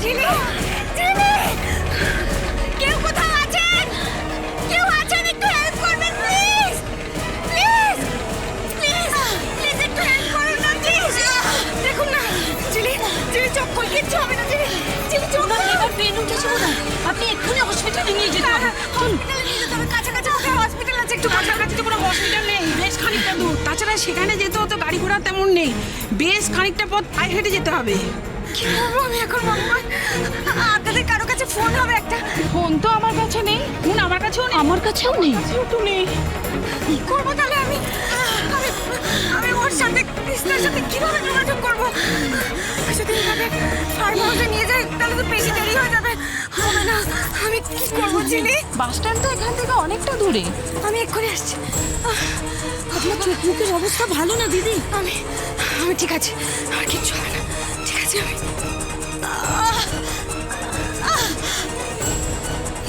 ঝিলি, ঝিলি, কেউ কোথাও আছেন? কেউ আছেন? একটু হেল্প করবেন প্লিজ, প্লিজ, প্লিজ, প্লিজ একটু হেল্প করুন না প্লিজ। দেখুন না ঝিলি, ঝিলি চোখ খুল, কিচ্ছু হবে না ঝিলি, ঝিলি চোখ খুল। এবার পেন উঠেছে না, আপনি এক্ষুনি হসপিটালে নিয়ে যেতে হবে। হসপিটালে নিয়ে যেতে হবে, কাছাকাছি কোথায় হসপিটাল আছে? একটু কাছাকাছি তো কোনো হসপিটাল নেই, বেশ খানিকটা দূর। তাছাড়া সেখানে যেতে হতো গাড়ি ঘোড়া তেমন নেই, বেশ খানিকটা পথ পায়ে হেঁটে যেতে হবে। কি করবো আমি এখন বাবা? আপনাদের কারো কাছে ফোন হবে একটা? ফোন তো আমার কাছে নেই, ফোন আমার কাছেও নেই। আমার কাছেও নেই, তো নেই। কি করবো তাহলে আমি? আমি ওর সাথে কৃষ্ণের সাথে কিভাবে যোগাযোগ করবো? যদি এভাবে ফার্ম হাউসে নিয়ে যাই তাহলে তো বেশি দেরি হয়ে যাবে, হবে না। আমি কি করবো ঝিলি? বাস স্ট্যান্ড তো এখান থেকে অনেকটা দূরে। আমি এক্ষুনি আসছি। আপনার চোখ মুখের অবস্থা ভালো না দিদি। আমি আমি ঠিক আছে, আমার কিচ্ছু হবে না, ঠিক আছে। আমি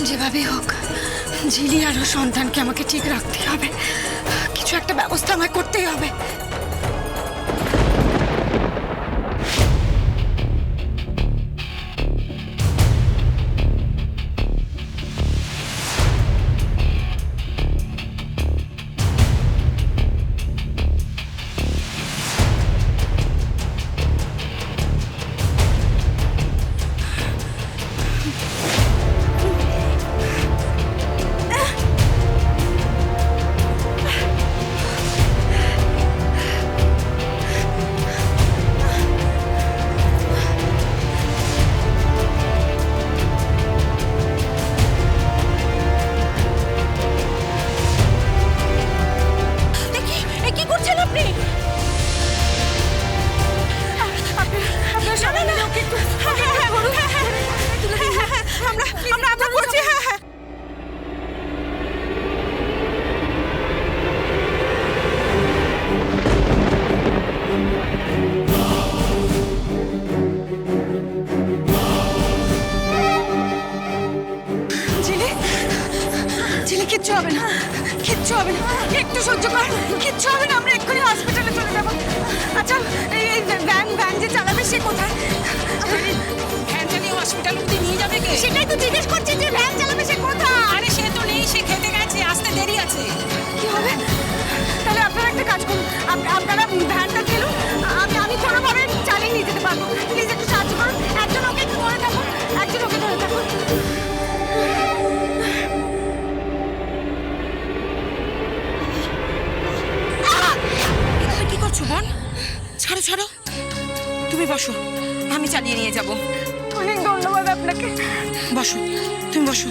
যেভাবে হোক ঝিলি আর ওর সন্তানকে আমাকে ঠিক রাখতেই হবে, কিছু একটা ব্যবস্থা আমায় করতেই হবে। কি করছেন আপনি? আপনার সামনে লোক একটু আমরা আমরা করছি। হ্যাঁ হ্যাঁ ঝিলি, ঝিলি কিচ্ছু হবে না, কিচ্ছু হবে না, একটু সহ্য কর, কিচ্ছু হবে না। আমরা এক্ষুনি হসপিটালে চলে যাবো। আচ্ছা এই ভ্যান ভ্যান যে চালাবে সে কোথায়? ভ্যান চালিয়ে হসপিটাল অব্দি নিয়ে যাবে কে? সেটাই তো জিজ্ঞেস করছি যে ভ্যান চালাবে সে কোথায়? আরে সে তো নেই, সে খেতে গেছে, আসতে দেরি আছে। কি হবে? তাহলে আপনারা একটা কাজ করুন, আপনারা ভ্যানটা ঠেলুন, আমি কোনোভাবে চালিয়ে নিয়ে যেতে পারবো। প্লিজ একটু সাহায্য করুন, একজন ওকে একটু ধরে থাকুন, একজন ওকে ধরে থাকুন। তুমি কি করছো বোন? ছাড়ো ছাড়ো, তুমি বসো, আমি চালিয়ে নিয়ে যাব। অনেক ধন্যবাদ আপনাকে। বসো, তুমি বসো।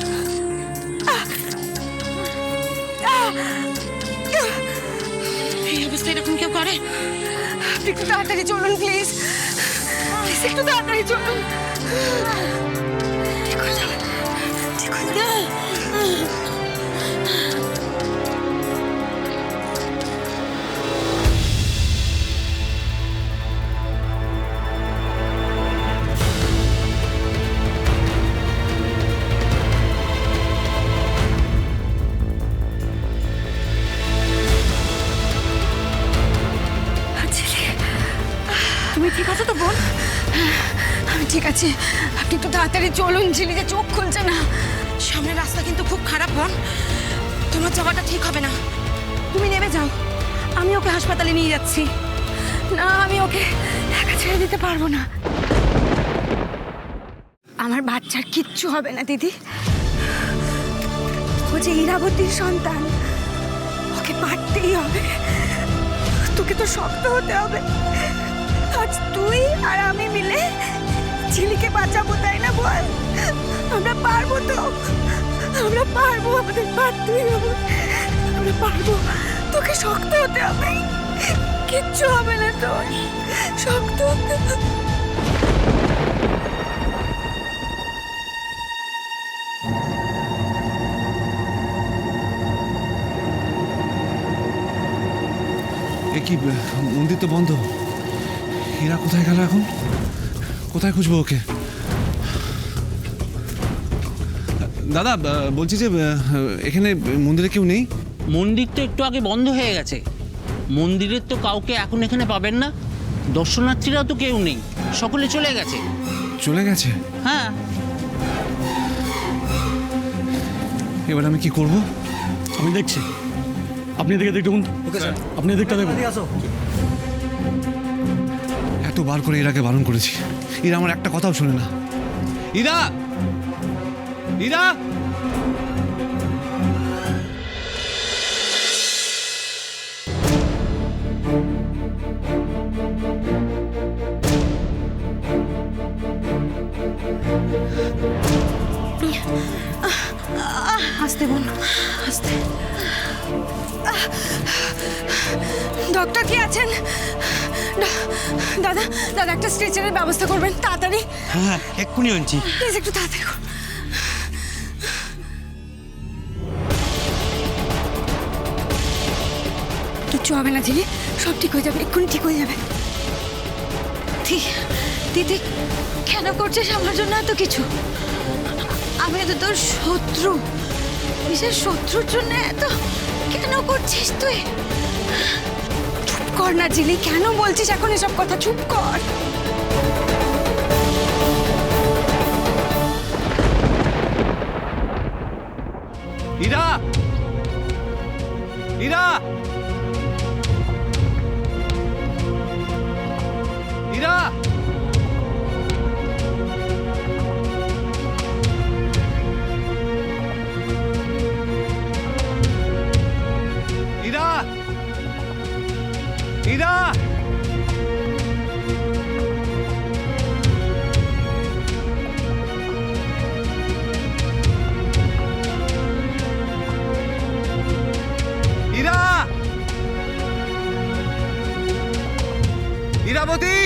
এই অবস্থায় এরকম কেউ করে? আপনি একটু তাড়াতাড়ি চলুন প্লিজ, প্লিজ একটু তাড়াতাড়ি চলুন। ঠিক হয়ে যাবে, ঠিক হয়ে যাবে। তুমি ঠিক আছো তো বোন? আমি ঠিক আছি, আপনি একটু তাড়াতাড়ি চলুন, ঝিলি যে চোখ খুলছে না। সামনের রাস্তা কিন্তু খুব খারাপ বোন, তোমার যাওয়াটা ঠিক হবে না। তুমি নেমে যাও, আমি ওকে হাসপাতালে নিয়ে যাচ্ছি। না, আমি ওকে একা ছেড়ে দিতে পারবো না। আমার বাচ্চার কিচ্ছু হবে না দিদি, ও যে ইরাবতীর সন্তান, ওকে পারতেই হবে। তোকে তো শক্ত হতে হবে। আজ তুই আর আমি মিলে ঝিলিকে বাঁচাবো, তাই না বল? আমরা পারবো তো, আমরা পারবো, আমাদের পারতেই হবে, আমরা পারবো। তোকে শক্ত হতে হবে, কিচ্ছু হবে না তোর, শক্ত হতে হবে। এ কি, মন্দির তো বন্ধ। এরা কোথায় গেল এখন? কোথায় খুঁজবো ওকে? দাদা, বলছি যে এখানে মন্দিরে কেউ নেই? মন্দির তো একটু আগে বন্ধ হয়ে গেছে। মন্দিরের তো কাউকে এখন এখানে পাবেন না, দর্শনার্থীরা তো কেউ নেই, সকলে চলে গেছে। চলে গেছে? হ্যাঁ। এবার আমি কি করব? আমি দেখছি, আপনি এদিকে দেখুন। ওকে স্যার, আপনি এদিকটা দেখুন। এতবার করে ইরাকে বারণ করেছি, ইরা আমার একটা কথাও শোনে না। ইরা, ইরা! আস্তে বোন, আস্তে। ডক্টর কি আছেন? দাদা, দাদা একটা স্ট্রেচারের ব্যবস্থা করবেন তাড়াতাড়ি। হ্যাঁ, এক্ষুনি আনছি। প্লিজ একটু তাড়াতাড়ি করুন। কিচ্ছু হবে না ঝিলি, সব ঠিক হয়ে যাবে, এক্ষুনি ঠিক হয়ে যাবে। দিদি কেন করছিস আমার জন্য এত কিছু? আমি তো তোর শত্রু, বিশেষ শত্রুর জন্য এত কেন করছিস তুই? চুপ কর না ঝিলি, কেন বলছিস এখন এসব কথা? চুপ কর। ইরা, ইরা, ইরা! ইরা, ইরা! ইরা, ইরাবতী!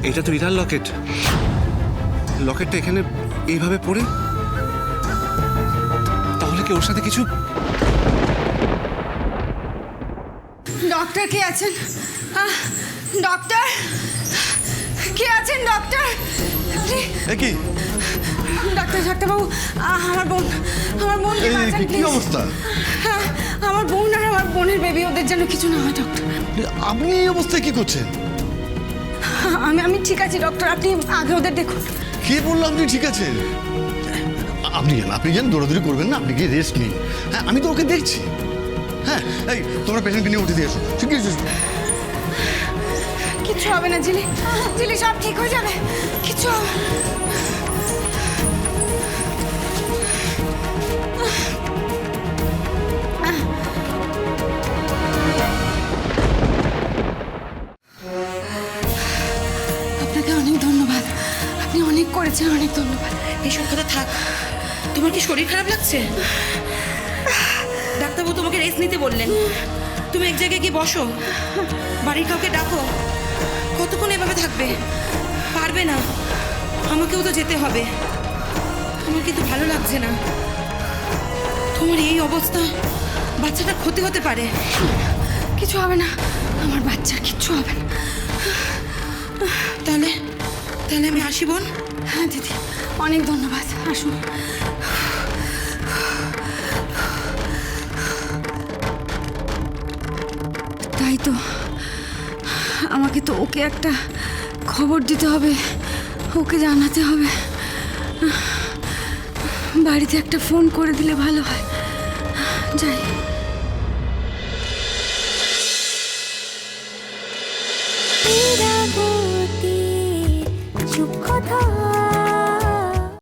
এটা তো ইরার লকেট। লকেটটা এখানে এইভাবে পড়ে, তাহলে কি ওর সাথে কিছু? ডক্টর কে আছেন? ডক্টর কে আছেন? ডক্টর, কি ডাক্তার, ডাক্তারবাবু, আমার বোন, আমার বোনকে বাঁচান কি প্লিজ। অবস্থা? হ্যাঁ, আমার বোন আর আমার বোনের বেবি, ওদের যেন কিছু না হয় ডক্টর। আপনি এই অবস্থায় কি করছেন? আমি ঠিক আছি ডক্টর, আপনি আগে ওদের দেখুন। কে বললো আপনি ঠিক আছেন? আপনি যান, দৌড়াদৌড়ি করবেন না, আপনি গিয়ে রেস্ট নিন। হ্যাঁ, আমি তো ওকে দেখছি। হ্যাঁ, এই তোমরা পেশেন্টকে নিয়ে উঠে দিয়ে এসো। ঠিক আছে, কিচ্ছু হবে না ঝিলি, ঝিলি সব ঠিক হয়ে যাবে, কিচ্ছু হবে। আপনাকে অনেক ধন্যবাদ, আপনি অনেক করেছেন, অনেক ধন্যবাদ। এইসব কথা থাক। তোমার কি শরীর খারাপ লাগছে? ডাক্তারবাবু তোমাকে রেস্ট নিতে বললেন। তুমি এক জায়গায় গিয়ে বসো, বাড়ির কাউকে ডাকো। কতক্ষণ এভাবে থাকবে? পারবে না, আমাকেও তো যেতে হবে। আমার কিন্তু ভালো লাগছে না। তোমার এই অবস্থা, বাচ্চাটা ক্ষতি হতে পারে। কিছু হবে না, আমার বাচ্চার কিচ্ছু হবে না। তাহলে তাহলে আমি আসি বোন। হ্যাঁ দিদি, অনেক ধন্যবাদ, আসুন। তাই তো, আমাকে তো ওকে একটা খবর দিতে হবে, ওকে জানাতে হবে। বাড়িতে একটা ফোন করে দিলে ভালো হয়। যাই।